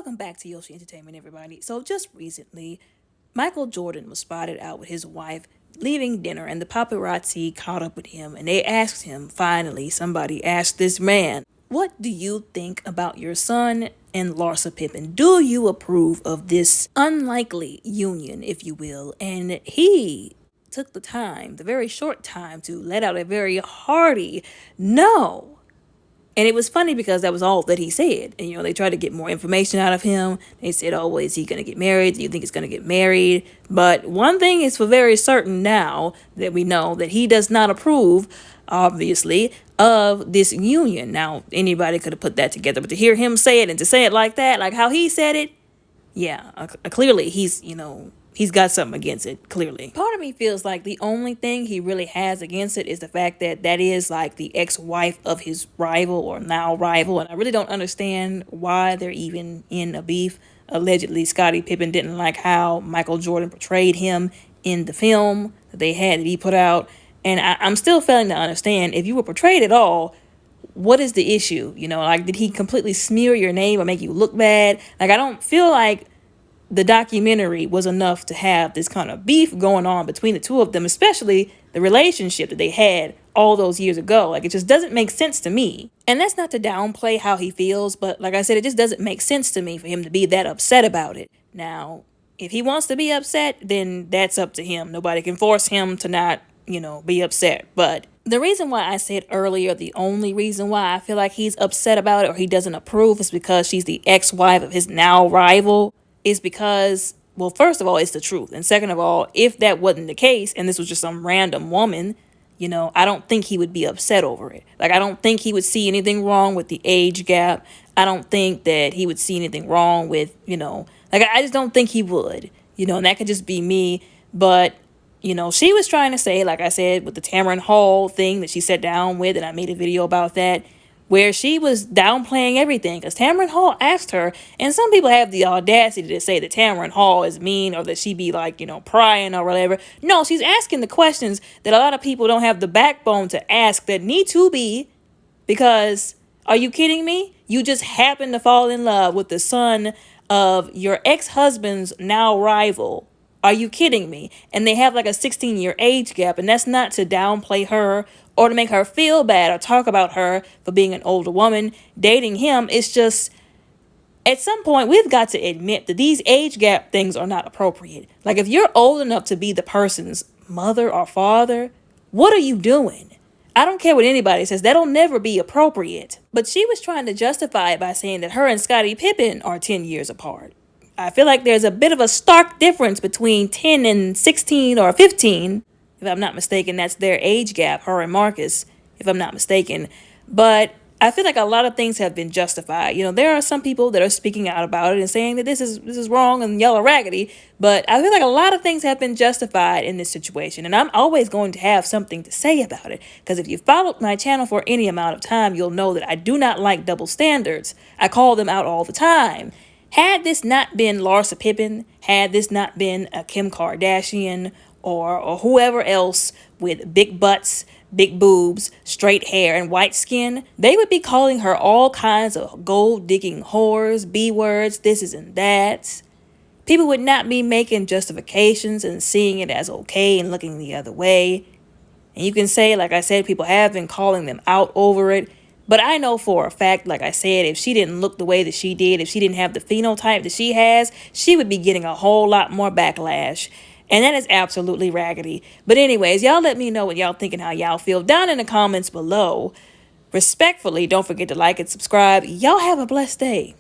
Welcome back to Yoshi Entertainment, everybody. So just recently, Michael Jordan was spotted out with his wife leaving dinner, and the paparazzi caught up with him, and they asked him, finally, somebody asked this man, what do you think about your son and Larsa Pippen? Do you approve of this unlikely union, if you will? And he took the time, the very short time, to let out a very hearty no. And it was funny because that was all that he said. And, they tried to get more information out of him. They said, oh, well, is he going to get married? Do you think he's going to get married? But one thing is for very certain now that we know that he does not approve, obviously, of this union. Now, anybody could have put that together. But to hear him say it and to say it like that, like how he said it, yeah, clearly he's got something against it, clearly. Part of me feels like the only thing he really has against it is the fact that that is like the ex-wife of his rival or now rival. And I really don't understand why they're even in a beef. Allegedly, Scottie Pippen didn't like how Michael Jordan portrayed him in the film that he put out. And I'm still failing to understand, if you were portrayed at all, what is the issue? Did he completely smear your name or make you look bad? I don't feel like the documentary was enough to have this kind of beef going on between the two of them, especially the relationship that they had all those years ago. It just doesn't make sense to me. And that's not to downplay how he feels, but like I said, it just doesn't make sense to me for him to be that upset about it. Now, if he wants to be upset, then that's up to him. Nobody can force him to not, be upset. But the reason why I said earlier, the only reason why I feel like he's upset about it or he doesn't approve is because she's the ex-wife of his now rival, is because, well, first of all, it's the truth. And second of all, if that wasn't the case and this was just some random woman, I don't think he would be upset over it. I don't think he would see anything wrong with the age gap. I don't think that he would see anything wrong with, I just don't think he would, and that could just be me. But she was trying to say, like I said, with the Tamron Hall thing that she sat down with, and I made a video about that, where she was downplaying everything. Because Tamron Hall asked her, and some people have the audacity to say that Tamron Hall is mean or that she be prying or whatever. No, she's asking the questions that a lot of people don't have the backbone to ask that need to be, because, are you kidding me? You just happen to fall in love with the son of your ex-husband's now rival. Are you kidding me? And they have a 16-year age gap, and that's not to downplay her or to make her feel bad or talk about her for being an older woman dating him. It's just, at some point, we've got to admit that these age gap things are not appropriate. If you're old enough to be the person's mother or father, what are you doing? I don't care what anybody says. That'll never be appropriate. But she was trying to justify it by saying that her and Scottie Pippen are 10 years apart. I feel like there's a bit of a stark difference between 10 and 16 or 15. If I'm not mistaken, that's their age gap, her and Marcus, if I'm not mistaken. But I feel like a lot of things have been justified. There are some people that are speaking out about it and saying that this is wrong and yellow raggedy. But I feel like a lot of things have been justified in this situation. And I'm always going to have something to say about it. Because if you followed my channel for any amount of time, you'll know that I do not like double standards. I call them out all the time. Had this not been Larsa Pippen, had this not been a Kim Kardashian or whoever else with big butts, big boobs, straight hair, and white skin, they would be calling her all kinds of gold-digging whores, B-words, this and that. People would not be making justifications and seeing it as okay and looking the other way. And you can say, like I said, people have been calling them out over it. But I know for a fact, like I said, if she didn't look the way that she did, if she didn't have the phenotype that she has, she would be getting a whole lot more backlash. And that is absolutely raggedy. But anyways, y'all let me know what y'all think and how y'all feel down in the comments below. Respectfully, don't forget to like and subscribe. Y'all have a blessed day.